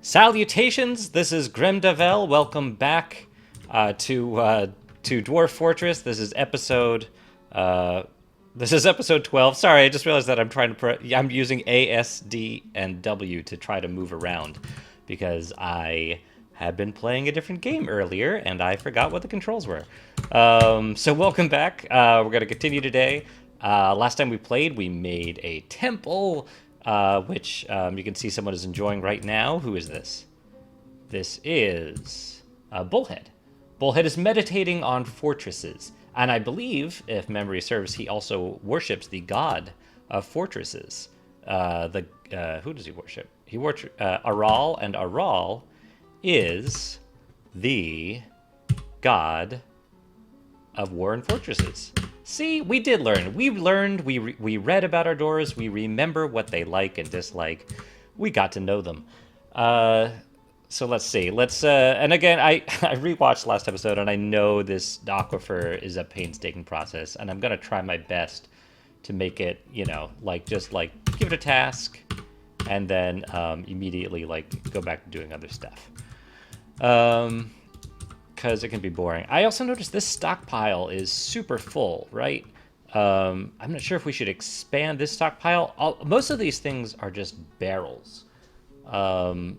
Salutations! This is Grimdavel. Welcome back to Dwarf Fortress. This is episode 12. Sorry, I just realized that I'm using A, S, D, and W to try to move around because I had been playing a different game earlier and I forgot what the controls were. So welcome back. We're going to continue today. Last time we played, we made a temple, which you can see someone is enjoying right now. Who is this? This is Bullhead. Bullhead is meditating on fortresses. And I believe, if memory serves, he also worships the god of fortresses. Who does he worship? He worships Aral, and Aral is the god of war and fortresses. See, we did learn. We learned, we read about our dwarves, we remember what they like and dislike. We got to know them. So let's see. And again, I rewatched last episode, and I know this aquifer is a painstaking process, and I'm gonna try my best to make it, just give it a task, and then immediately go back to doing other stuff. Because it can be boring. I also noticed this stockpile is super full, right? I'm not sure if we should expand this stockpile. Most of these things are just barrels. And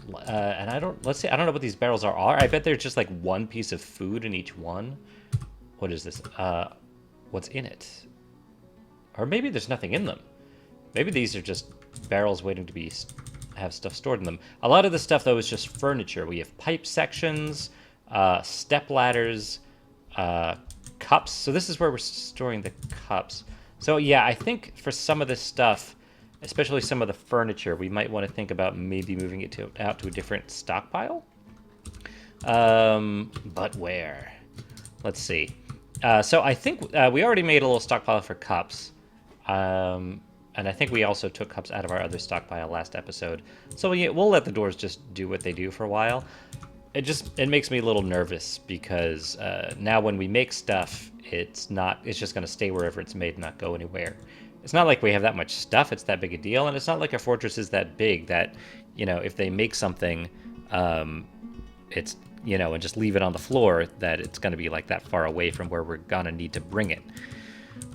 I don't know what these barrels are. I bet there's just one piece of food in each one. What is this? What's in it? Or maybe there's nothing in them. Maybe these are just barrels waiting to have stuff stored in them. A lot of the stuff, though, is just furniture. We have pipe sections, step ladders, cups. So this is where we're storing the cups. So yeah, I think for some of this stuff, especially some of the furniture, we might want to think about maybe moving it out to a different stockpile. But where? Let's see. So I think we already made a little stockpile for cups. And I think we also took cups out of our other stockpile last episode. So we'll let the doors just do what they do for a while. It makes me a little nervous because now when we make stuff, it's just going to stay wherever it's made and not go anywhere. It's not like we have that much stuff, it's that big a deal, and it's not like our fortress is that big that, if they make something, it's, and just leave it on the floor, that it's going to be that far away from where we're going to need to bring it.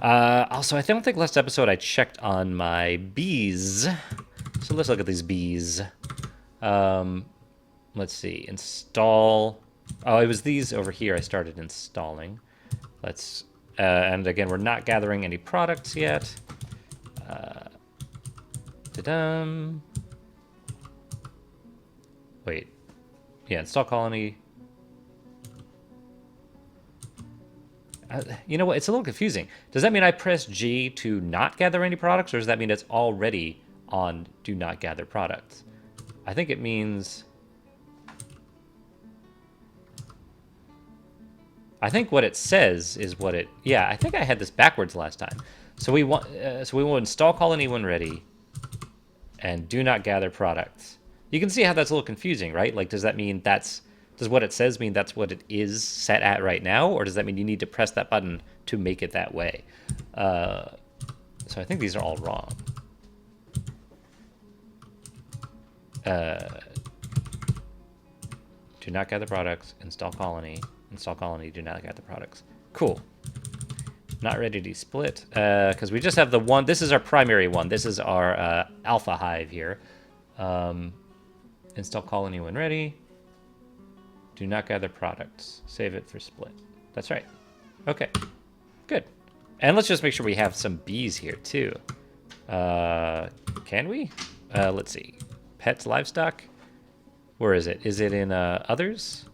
Also, I don't think last episode I checked on my bees. So let's look at these bees. Let's see, install. Oh, it was these over here I started installing. And again, we're not gathering any products yet. Wait. Yeah, install colony. You know what? It's a little confusing. Does that mean I press G to not gather any products, or does that mean it's already on do not gather products? I think it means... I think what it says is what it... Yeah, I think I had this backwards last time. So we want install colony when ready, and do not gather products. You can see how that's a little confusing, right? Does that mean does what it says mean that's what it is set at right now, or does that mean you need to press that button to make it that way? So I think these are all wrong. Do not gather products. Install colony. Install colony. Do not gather products. Cool. Not ready to split because we just have the one. This is our primary one. This is our alpha hive here. Install colony when ready. Do not gather products. Save it for split. That's right. Okay. Good. And let's just make sure we have some bees here too. Can we? Let's see. Pets, livestock. Where is it? Is it in others?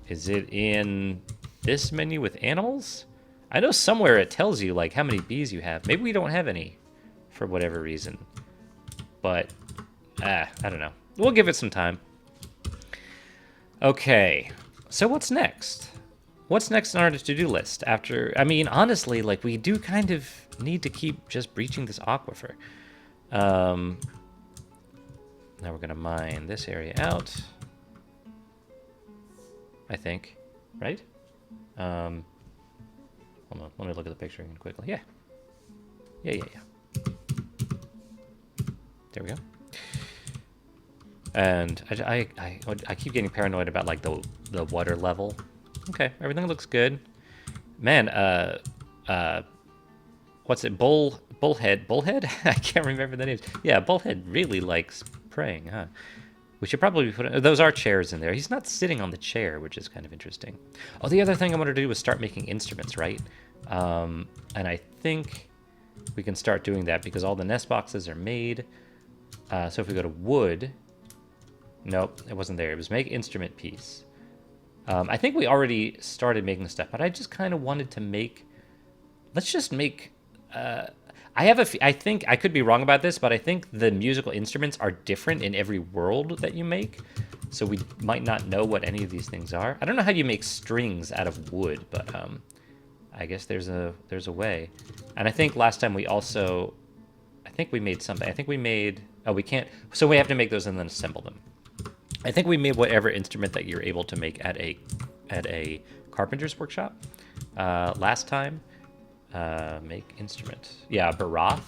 Is it in this menu with animals? I know somewhere it tells you how many bees you have. Maybe we don't have any for whatever reason. But I don't know. We'll give it some time. Okay. So what's next? What's next on our to-do list after... I mean, honestly, we do kind of need to keep just breaching this aquifer. Now we're going to mine this area out. I think. Right? Hold on. Let me look at the picture again quickly. Yeah. Yeah. There we go. And I keep getting paranoid about like the water level. Okay, everything looks good. Man, what's it? Bullhead? I can't remember the names. Yeah, Bullhead really likes praying, huh? We should probably put those are chairs in there. He's not sitting on the chair, which is kind of interesting. Oh, the other thing I wanted to do was start making instruments, right? And I think we can start doing that because all the nest boxes are made. So if we go to wood, nope, it wasn't there. It was make instrument piece. I think we already started making the stuff, but I just kind of wanted to make. Let's just make. I think I could be wrong about this, but I think the musical instruments are different in every world that you make, so we might not know what any of these things are. I don't know how you make strings out of wood, but I guess there's a way. And I think last time we also, I think we made something. I think we made. Oh, we can't. So we have to make those and then assemble them. I think we made whatever instrument that you're able to make at a carpenter's workshop last time. Make instrument. Yeah, Barath.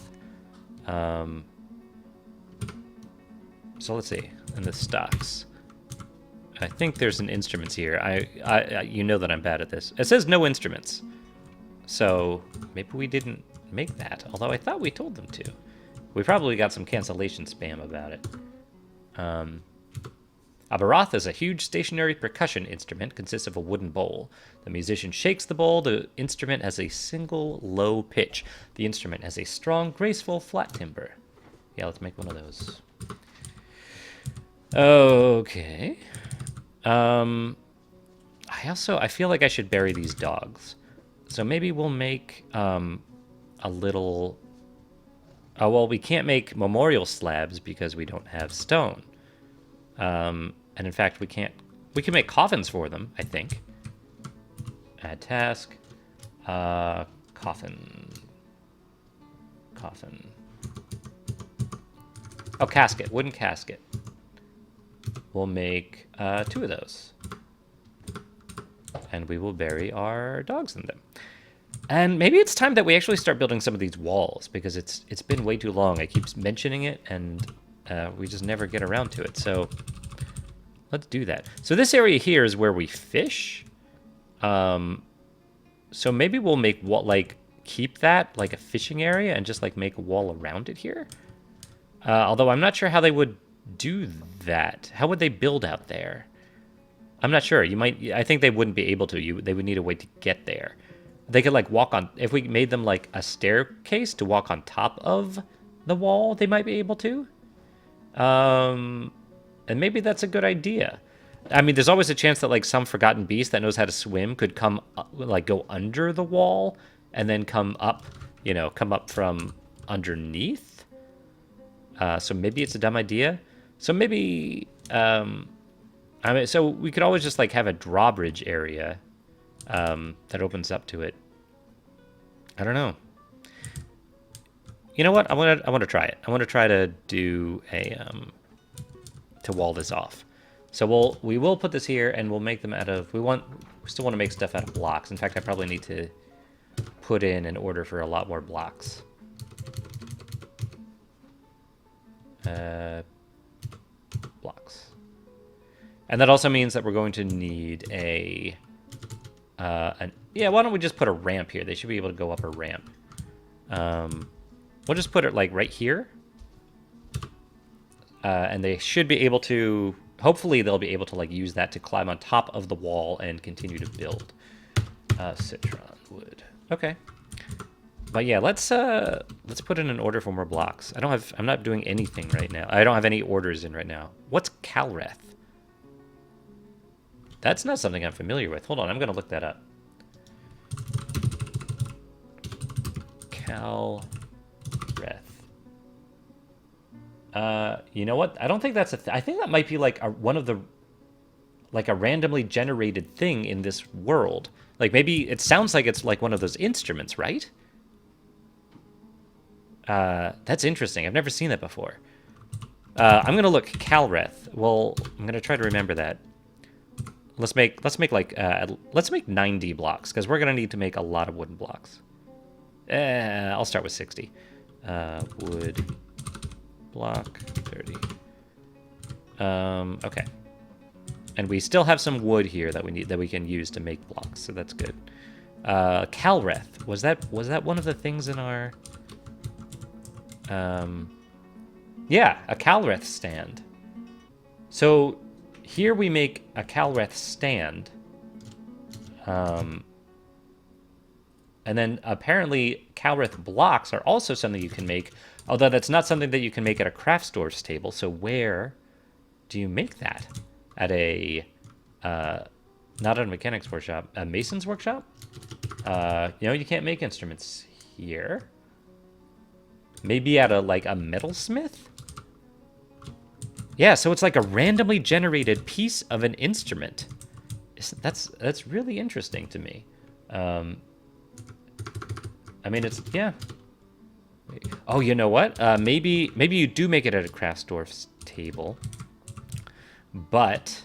So let's see. In the stocks. I think there's an instruments here. I you know that I'm bad at this. It says no instruments. So maybe we didn't make that. Although I thought we told them to. We probably got some cancellation spam about it. A barath is a huge stationary percussion instrument, consists of a wooden bowl. The musician shakes the bowl. The instrument has a single low pitch. The instrument has a strong, graceful, flat timbre. Yeah, let's make one of those. Okay. I feel like I should bury these dogs. So maybe we'll make a little. Oh well, we can't make memorial slabs because we don't have stone. And in fact, we can make coffins for them, I think. Add task. Coffin. Oh, casket. Wooden casket. We'll make 2 of those. And we will bury our dogs in them. And maybe it's time that we actually start building some of these walls, because it's been way too long. I keep mentioning it, and we just never get around to it. So let's do that. So this area here is where we fish. So maybe we'll make keep that like a fishing area and just like make a wall around it here. Although I'm not sure how they would do that. How would they build out there? I'm not sure. I think they wouldn't be able to. They would need a way to get there. They could like walk on. If we made them like a staircase to walk on top of the wall, they might be able to. And maybe that's a good idea. I mean, there's always a chance that like some forgotten beast that knows how to swim could come like go under the wall and then come up from underneath. So maybe it's a dumb idea. So maybe so we could always just like have a drawbridge area that opens up to it. I don't know. You know what? I want to try it. I want to try to do a to wall this off. So we will put this here, and we'll make them out of. We still want to make stuff out of blocks. In fact, I probably need to put in an order for a lot more blocks. Blocks. And that also means that we're going to need why don't we just put a ramp here? They should be able to go up a ramp. We'll just put it like right here. And they should be able to, hopefully they'll be able to like use that to climb on top of the wall and continue to build. Citron wood. Okay. But yeah, let's put in an order for more blocks. I'm not doing anything right now. I don't have any orders in right now. What's Kàlreth? That's not something I'm familiar with. Hold on, I'm gonna look that up. Kàlreth. You know what? I don't think that's I think that might be like one of the, like a randomly generated thing in this world. Like maybe it sounds like it's like one of those instruments, right? That's interesting. I've never seen that before. I'm gonna look Kàlreth. Well, I'm gonna try to remember that. Let's make 90 blocks because we're gonna need to make a lot of wooden blocks. I'll start with 60. Wood block 30. Okay. And we still have some wood here that we can use to make blocks, so that's good. Kàlreth. Was that one of the things in our... Yeah, a Kàlreth stand. So here we make a Kàlreth stand. And then apparently Kàlreth blocks are also something you can make, although that's not something that you can make at a craft store's table. So where do you make that? At a, not at a mechanics workshop, a mason's workshop? You can't make instruments here. Maybe at a metalsmith? Yeah, so it's like a randomly generated piece of an instrument. That's really interesting to me. I mean, it's, yeah. Oh, you know what? Maybe you do make it at a craft store's table, but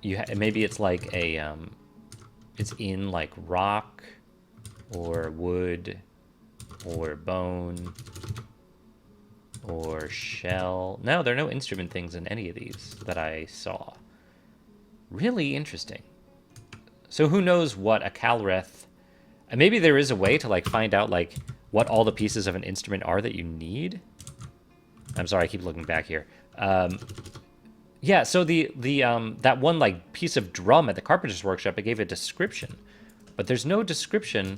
maybe it's like a it's in like rock or wood or bone or shell. No, there are no instrument things in any of these that I saw. Really interesting. So who knows what a Kàlreth... And maybe there is a way to like find out like what all the pieces of an instrument are that you need. I'm sorry, I keep looking back here. Yeah, so the that one like piece of drum at the carpenter's workshop, it gave a description, but there's no description.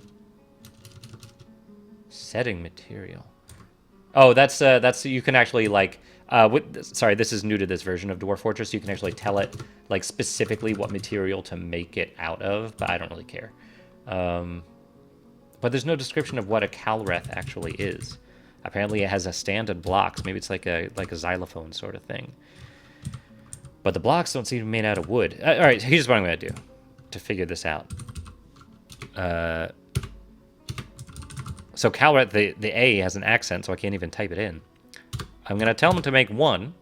Setting material. Oh, that's you can actually like sorry, this is new to this version of Dwarf Fortress. You can actually tell it like specifically what material to make it out of, but I don't really care. But there's no description of what a Kàlreth actually is. Apparently, it has a stand and blocks. Maybe it's like a xylophone sort of thing. But the blocks don't seem to be made out of wood. All right, here's what I'm going to do to figure this out. So Kàlreth, the A has an accent, so I can't even type it in. I'm going to tell them to make one,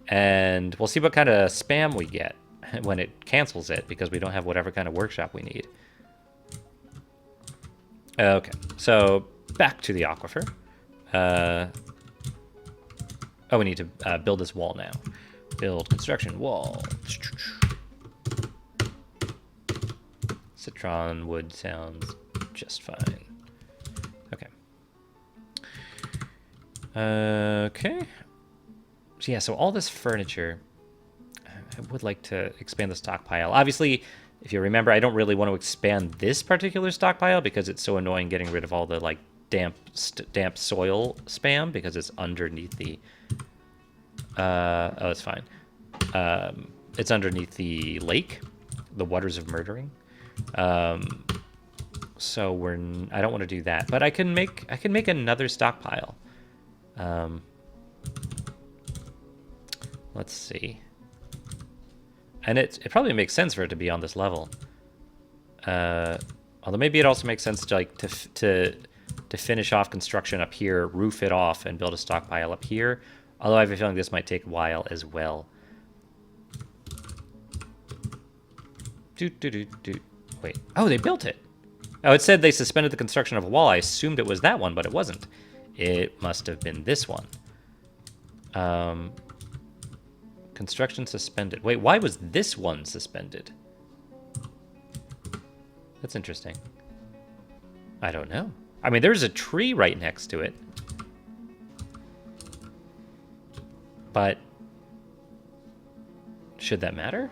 and we'll see what kind of spam we get when it cancels it, because we don't have whatever kind of workshop we need. Okay, so back to the aquifer. Oh, we need to build this wall now. Build construction wall. Citron wood sounds just fine. Okay. Okay. So yeah, so all this furniture, I would like to expand the stockpile. Obviously, if you remember, I don't really want to expand this particular stockpile because it's so annoying getting rid of all the like damp soil spam because it's underneath the... oh, it's fine. It's underneath the lake, the waters of murdering. So I don't want to do that, but I can make another stockpile. Let's see. And it probably makes sense for it to be on this level. Although maybe it also makes sense to like to finish off construction up here, roof it off, and build a stockpile up here. Although I have a feeling this might take a while as well. Wait. Oh, they built it. Oh, it said they suspended the construction of a wall. I assumed it was that one, but it wasn't. It must have been this one. Construction suspended. Wait, why was this one suspended? That's interesting. I don't know. I mean, there's a tree right next to it. But should that matter?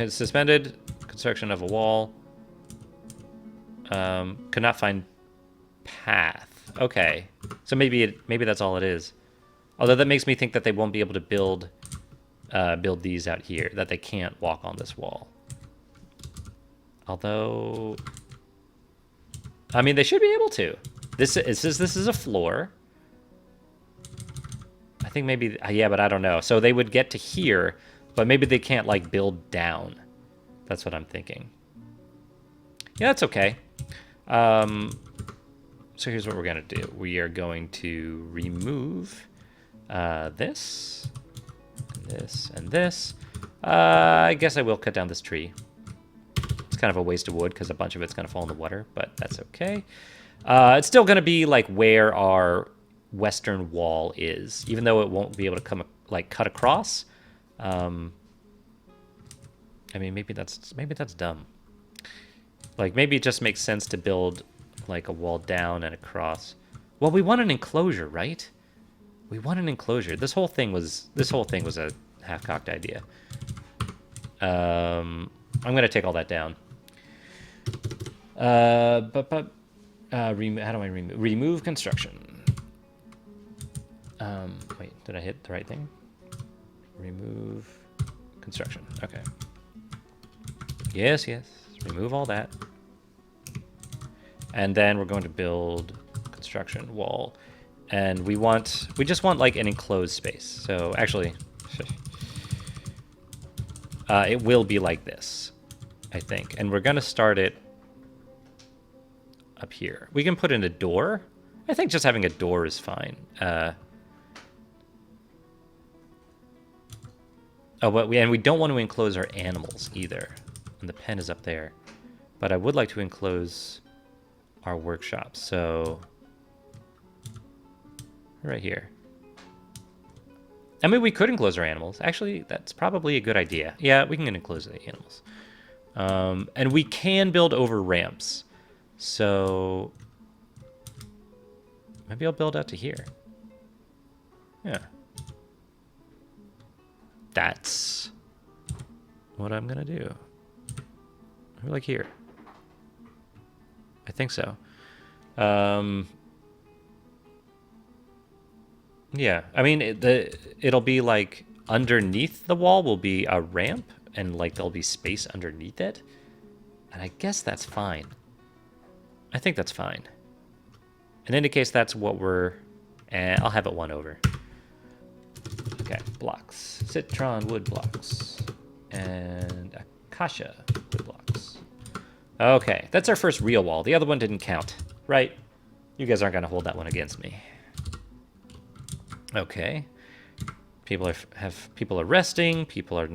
Suspended construction of a wall. Could not find path. Okay, so maybe that's all it is. Although that makes me think that they won't be able to build these out here. That they can't walk on this wall. Although, I mean, they should be able to. This is a floor. I think maybe, yeah, but I don't know. So they would get to here, but maybe they can't like build down. That's what I'm thinking. Yeah, that's okay. So here's what we're gonna do. We are going to remove this, and this. I guess I will cut down this tree. It's kind of a waste of wood because a bunch of it's gonna fall in the water, but that's okay. It's still gonna be like where our western wall is, even though it won't be able to come like cut across. I mean, maybe that's dumb. Like maybe it just makes sense to build like a wall down and across. Well, we want an enclosure, right? We want an enclosure. This whole thing was a half-cocked idea. I'm gonna take all that down. How do I remove construction? Wait, did I hit the right thing? Remove construction. Okay. Yes, remove all that. And then we're going to build construction wall. And we just want like an enclosed space. So actually, it will be like this, I think. And we're going to start it up here. We can put in a door. I think just having a door is fine. But we don't want to enclose our animals either. And the pen is up there. But I would like to enclose our workshop. So right here. I mean, we could enclose our animals. Actually, that's probably a good idea. Yeah, we can enclose the animals. And we can build over ramps. So maybe I'll build out to here. Yeah. That's what I'm going to do. Maybe like here. I think so. Yeah, I mean, it'll be like underneath the wall will be a ramp, and like there'll be space underneath it. And I guess that's fine. I think that's fine. In any case, that's what we're... And I'll have it one over. Okay, blocks. Citron wood blocks. And acacia wood blocks. Okay, that's our first real wall. The other one didn't count, right? You guys aren't going to hold that one against me. Okay. People are resting. People are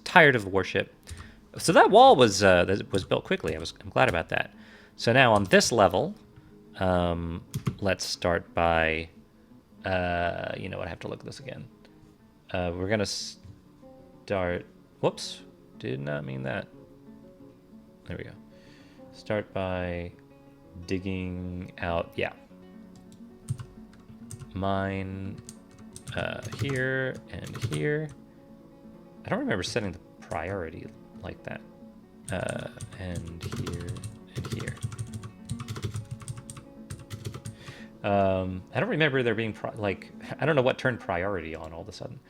tired of the worship. So that wall was built quickly. I'm glad about that. So now on this level, let's start by, you know what? I have to look at this again. We're gonna start. Whoops, did not mean that. There we go. Start by digging out. Yeah. Mine here and here. I don't remember setting the priority like that. And here and here. I don't remember there being I don't know what turned priority on all of a sudden.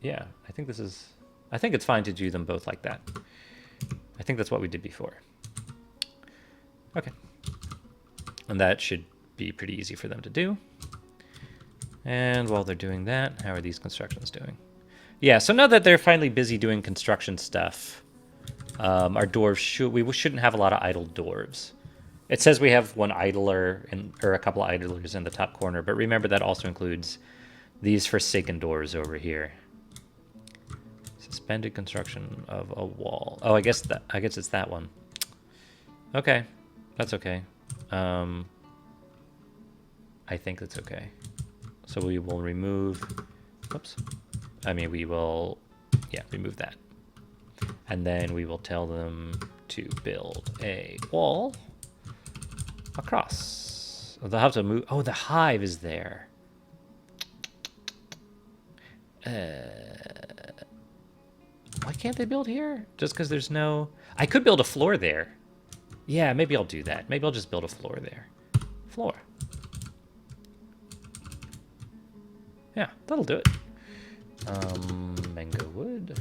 Yeah, I think it's fine to do them both like that. I think that's what we did before. Okay. And that should be pretty easy for them to do. And while they're doing that, how are these constructions doing? Yeah, so now that they're finally busy doing construction stuff, our dwarves we shouldn't have a lot of idle dwarves. It says we have one idler or a couple of idlers in the top corner, but remember that also includes these forsaken dwarves over here. Suspended construction of a wall. Oh, I guess it's that one. Okay, that's okay. I think that's okay. So we will remove. Whoops. We will, remove that. And then we will tell them to build a wall across. They'll have to move. Oh, the hive is there. Why can't they build here? Just because there's no... I could build a floor there. Yeah, maybe I'll do that. Maybe I'll just build a floor there. Floor. Yeah, that'll do it. Mango wood.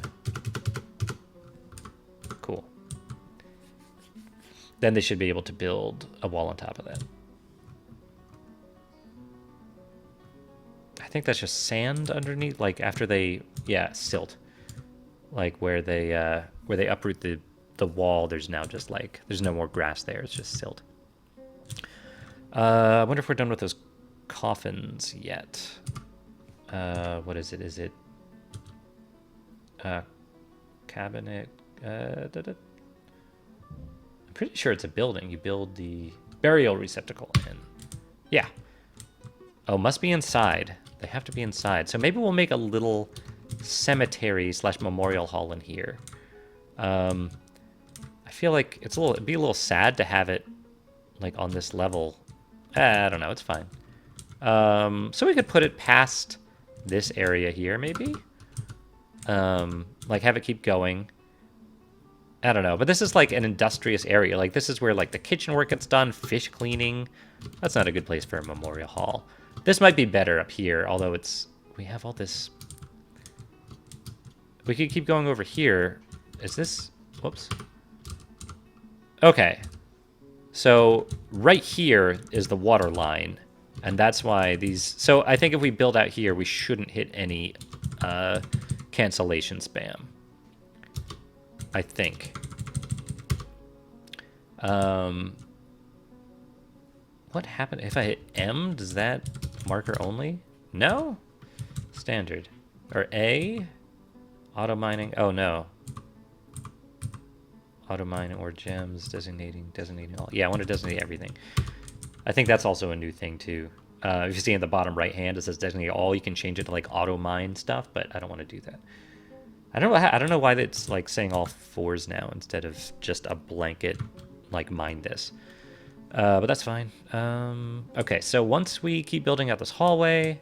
Cool. Then they should be able to build a wall on top of that. I think that's just sand underneath, like after they, silt. Like where they uproot the wall, there's now just like, there's no more grass there, it's just silt. I wonder if we're done with those coffins yet. What is it? Is it cabinet? I'm pretty sure it's a building. You build the... Burial receptacle in. Yeah. Oh, must be inside. They have to be inside. So maybe we'll make a little cemetery / memorial hall in here. I feel like it'd be a little sad to have it like on this level. I don't know. It's fine. So we could put it past this area here, maybe. Like have it keep going. I don't know, but this is like an industrious area. Like this is where like the kitchen work gets done, fish cleaning. That's not a good place for a memorial hall. This might be better up here, although we have all this. We could keep going over here. Is this, whoops. Okay. So right here is the water line, and that's why these, so I think if we build out here, we shouldn't hit any cancellation spam. I think. What happened? If I hit M, does that marker only? No? Standard. Or A? Auto mining. Oh, no. Auto mine or gems, designating all. Yeah, I want to designate everything. I think that's also a new thing, too. If you see in the bottom right hand, it says designate all. You can change it to like auto mine stuff, but I don't want to do that. I don't know why it's like saying all 4s now instead of just a blanket like mind this. But that's fine. Okay, so once we keep building out this hallway,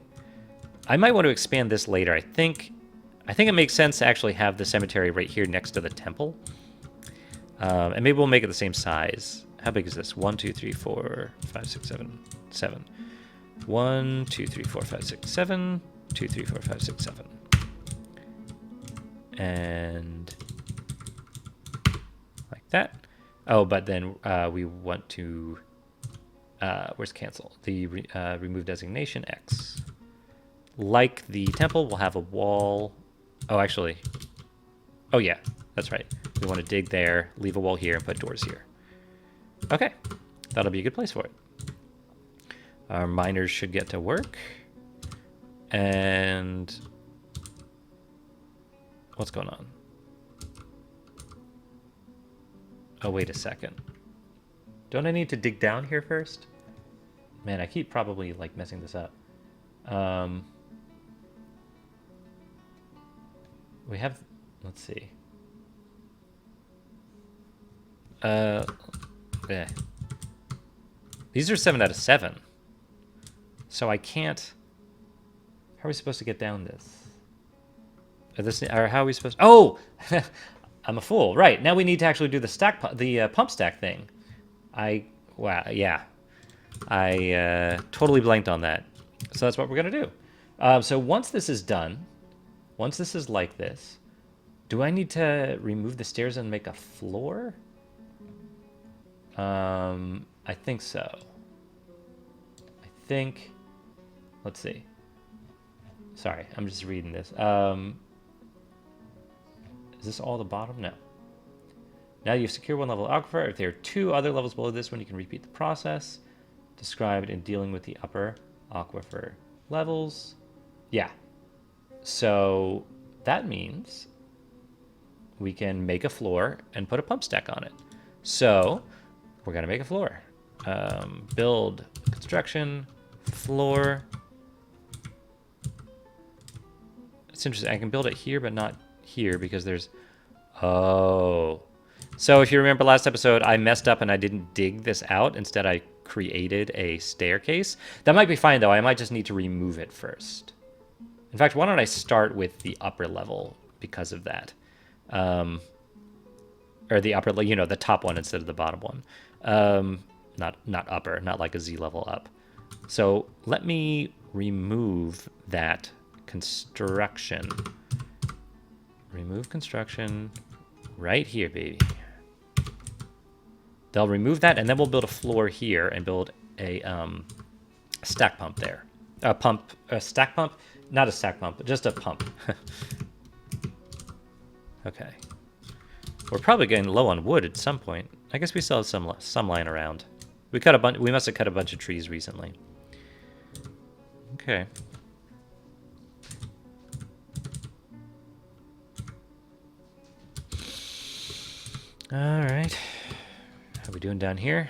I might want to expand this later. I think it makes sense to actually have the cemetery right here next to the temple. And maybe we'll make it the same size. How big is this? 1, 2, 3, 4, 5, 6, 7, 7. 1, 2, 3, 4, 5, 6, 7. 2, 3, 4, 5, 6, 7. And like that. Oh, but then we want to, where's cancel? The remove designation X. Like the temple, we'll have a wall. Oh, actually. Oh, yeah, that's right. We want to dig there, leave a wall here, and put doors here. Okay, that'll be a good place for it. Our miners should get to work. And what's going on? Oh, wait a second. Don't I need to dig down here first? Man, I keep probably like messing this up. We have, let's see. Yeah. These are 7 out of 7. So I can't. How are we supposed to get down this? Or how are we supposed to? Oh! I'm a fool. Right. Now we need to actually do the pump stack thing. Wow, yeah. I totally blanked on that. So that's what we're going to do. So once this is done, once this is like this, do I need to remove the stairs and make a floor? I think so. I think, let's see. Sorry, I'm just reading this. Is this all the bottom? No. Now you've secured 1 level of aquifer. If there are 2 other levels below this one, you can repeat the process described in dealing with the upper aquifer levels. Yeah. So that means we can make a floor and put a pump stack on it. So we're going to make a floor. Build, construction, floor. It's interesting. I can build it here, but not here because there's, oh, so if you remember last episode, I messed up and I didn't dig this out. Instead, I created a staircase. That might be fine though. I might just need to remove it first. In fact, why don't I start with the upper level because of that, or the upper, you know, the top one instead of the bottom one. Not upper, not like a Z level up. So let me remove that construction. Remove construction right here, baby. They'll remove that, and then we'll build a floor here and build a stack pump there. A stack pump? Not a stack pump, but just a pump. Okay. We're probably getting low on wood at some point. I guess we still have some lying around. We must have cut a bunch of trees recently. Okay. All right. How are we doing down here?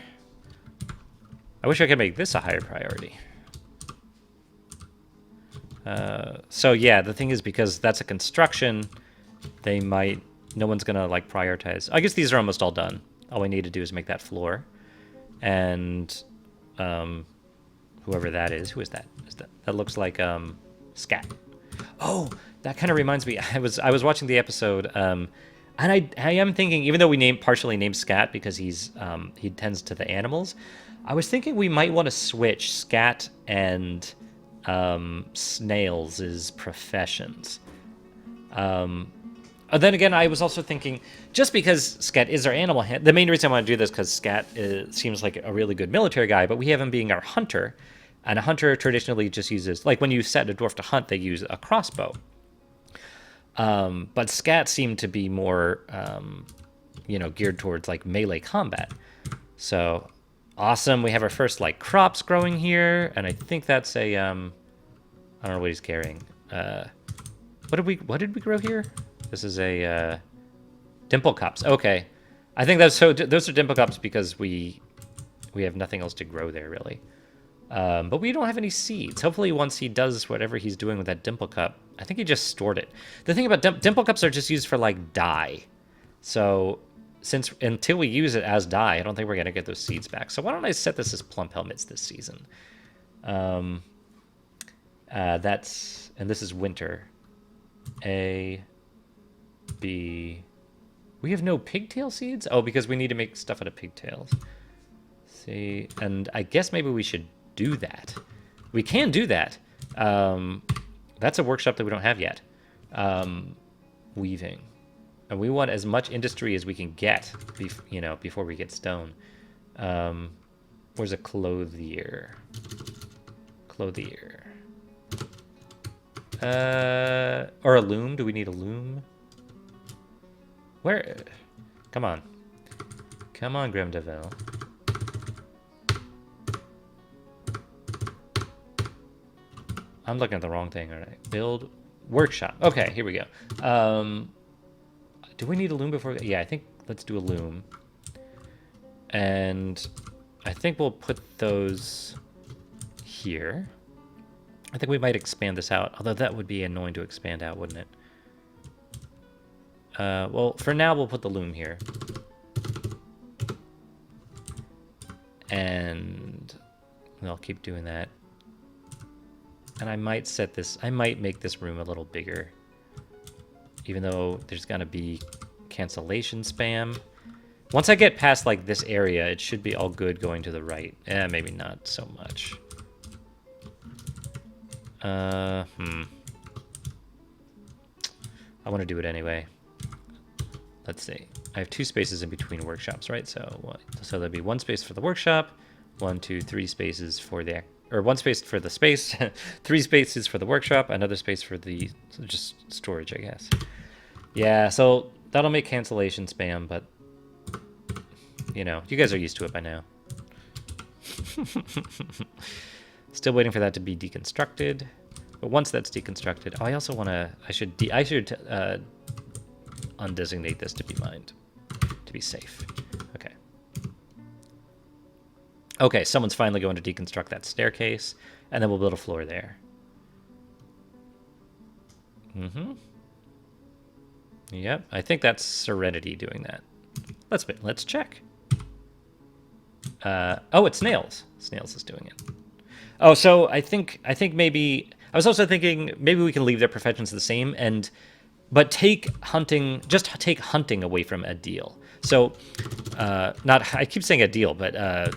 I wish I could make this a higher priority. So yeah, the thing is, because that's a construction, they might... No one's going to, like, prioritize. I guess these are almost all done. All we need to do is make that floor. And whoever that is... Who is that? That looks like Scat. Oh, that kind of reminds me. I was watching the episode, and I am thinking, even though we partially named Scat because he tends to the animals, I was thinking we might want to switch Scat and Snails' professions. Then again, I was also thinking, just because Scat is our animal hand, the main reason I want to do this because Scat seems like a really good military guy, but we have him being our hunter, and a hunter traditionally just uses, like when you set a dwarf to hunt, they use a crossbow. But Scat seemed to be more, geared towards like melee combat. So awesome, we have our first like crops growing here, and I think that's a, I don't know what he's carrying. What did we grow here? This is a dimple cups. Okay, I think those are dimple cups because we have nothing else to grow there really. But we don't have any seeds. Hopefully once he does whatever he's doing with that dimple cup, I think he just stored it. The thing about dimple cups are just used for like dye. So until we use it as dye, I don't think we're going to get those seeds back. So why don't I set this as plump helmets this season? And this is winter. A, B. We have no pigtail seeds? Oh, because we need to make stuff out of pigtails. See, and I guess maybe we should do that. We can do that. That's a workshop that we don't have yet. Weaving. And we want as much industry as we can get, before we get stone. Where's a clothier? Clothier. Or a loom? Do we need a loom? Where? Come on. Come on, Grim Deville. I'm looking at the wrong thing, all right. Build workshop. Okay, here we go. Do we need a loom before? Yeah, I think let's do a loom. And I think we'll put those here. I think we might expand this out, although that would be annoying to expand out, wouldn't it? Well, for now, we'll put the loom here. And I'll keep doing that. And I might make this room a little bigger. Even though there's gonna be cancellation spam. Once I get past, like, this area, it should be all good going to the right. Maybe not so much. I want to do it anyway. Let's see. I have 2 spaces in between workshops, right? So there'll be 1 space for the workshop, 1, 2, 3 spaces for the... Or 1 space for the space, 3 spaces for the workshop, another space for the just storage, I guess. Yeah, so that'll make cancellation spam, but you guys are used to it by now. Still waiting for that to be deconstructed. But once that's deconstructed, I also want to. I should undesignate this to be mined, to be safe. Okay. Okay, someone's finally going to deconstruct that staircase, and then we'll build a floor there. Yep, I think that's Serenity doing that. Let's check. Oh, it's Snails. Snails is doing it. Oh, so I think maybe I was also thinking maybe we can leave their professions the same, but take hunting away from Adil. So, I keep saying Adil, but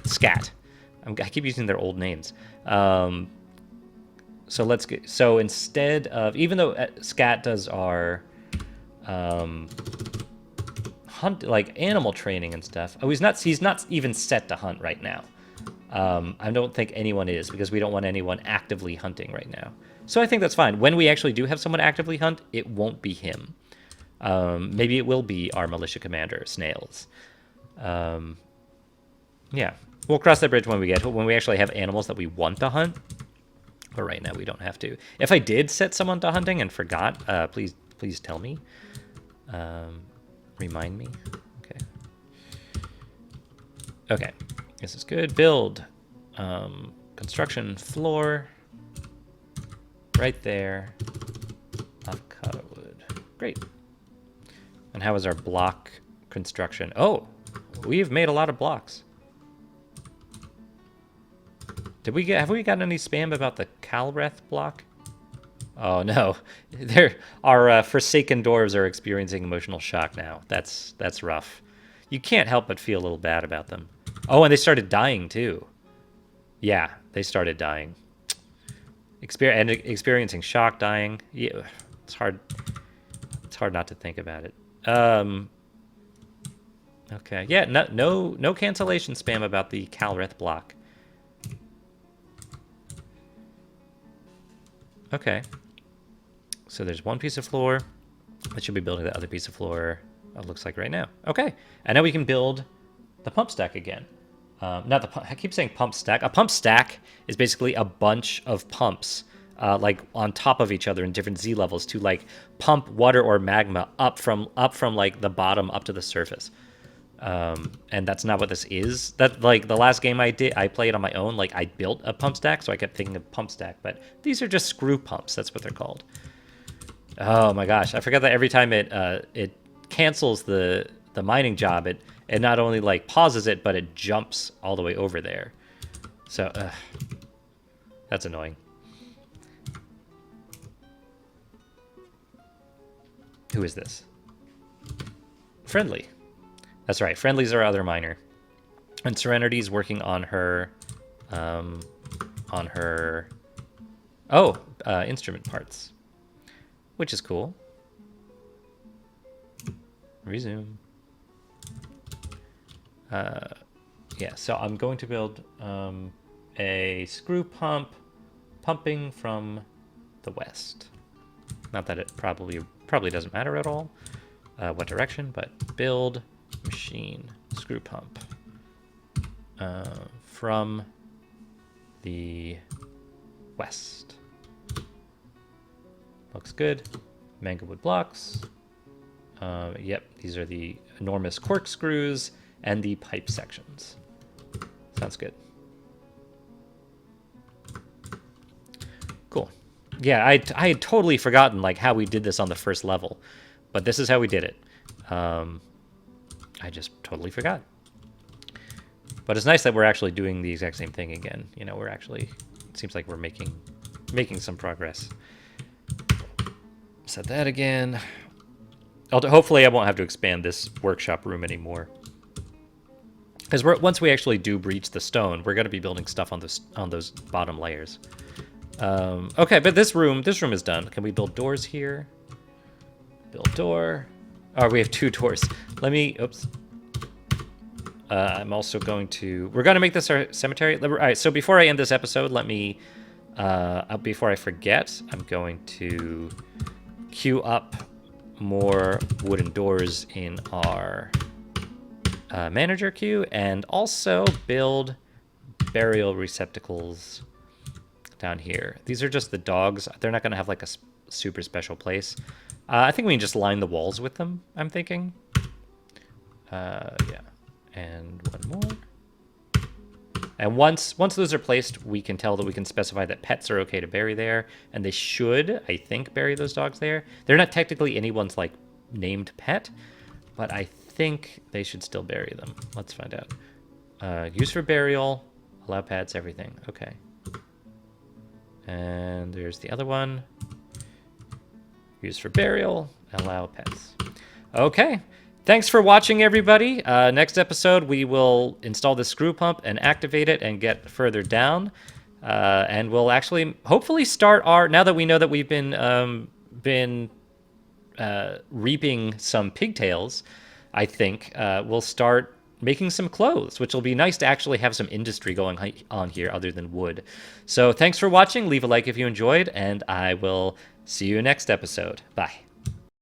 Scat. I keep using their old names. So instead of, even though Scat does our hunt, like animal training and stuff. Oh, he's not even set to hunt right now. I don't think anyone is, because we don't want anyone actively hunting right now. So I think that's fine. When we actually do have someone actively hunt, it won't be him. Maybe it will be our militia commander, Snails. Yeah, we'll cross that bridge when we actually have animals that we want to hunt. But right now we don't have to. If I did set someone to hunting and forgot, please tell me. Remind me. Okay. Okay. This is good. Build. Construction floor. Right there. Avocado wood. Great. And how is our block construction? Oh, we've made a lot of blocks. Have we gotten any spam about the Kàlreth block? Oh no, our forsaken dwarves are experiencing emotional shock now. That's rough. You can't help but feel a little bad about them. Oh, and they started dying too. Yeah, they started dying. Experiencing shock, dying. Yeah, it's hard. It's hard not to think about it. Okay, yeah, no cancellation spam about the Kàlreth block. Okay. So there's one piece of floor. That should be building the other piece of floor, it looks like right now. Okay. And now we can build the pump stack again. Not the pump, I keep saying pump stack. A pump stack is basically a bunch of pumps like on top of each other in different Z levels to like pump water or magma up from like the bottom up to the surface. And that's not what this is. That like the last game I played on my own, like I built a pump stack, so I kept thinking of pump stack, but these are just screw pumps. That's what they're called. Oh my gosh, I forgot that every time it cancels the mining job, it not only like pauses it, but it jumps all the way over there. So that's annoying. Who is this? Friendly. That's right. Friendly's our other miner, and Serenity's working on her, instrument parts, which is cool. Resume. Yeah. So I'm going to build a screw pump, pumping from the west. Not that it probably doesn't matter at all what direction, but build machine screw pump from the west. Looks good. Mango wood blocks. Yep, these are the enormous corkscrews and the pipe sections. Sounds good. Cool. Yeah, I had totally forgotten like how we did this on the first level, but this is how we did it. I just totally forgot. But it's nice that we're actually doing the exact same thing again. You know, it seems like we're making some progress. Set that again. Hopefully I won't have to expand this workshop room anymore. Because once we actually do breach the stone, we're going to be building stuff on those bottom layers. Okay, but this room is done. Can we build doors here? Build door. Oh, we have two doors. Oops. I'm also we're going to make this our cemetery. All right, so before I end this episode, before I forget, I'm going to queue up more wooden doors in our manager queue, and also build burial receptacles down here. These are just the dogs. They're not going to have like a super special place. I think we can just line the walls with them, I'm thinking. Yeah. And one more. And once those are placed, we can tell that we can specify that pets are okay to bury there, and they should, I think, bury those dogs there. They're not technically anyone's like named pet, but I think they should still bury them. Let's find out. Use for burial, allow pets, everything. Okay. And there's the other one. Use for burial, allow pets. Okay. Thanks for watching, everybody. Next episode, we will install the screw pump and activate it and get further down. And we'll actually hopefully start now that we know that we've been reaping some pigtails, I think we'll start making some clothes, which will be nice to actually have some industry going on here other than wood. So thanks for watching. Leave a like if you enjoyed, and I will see you next episode. Bye.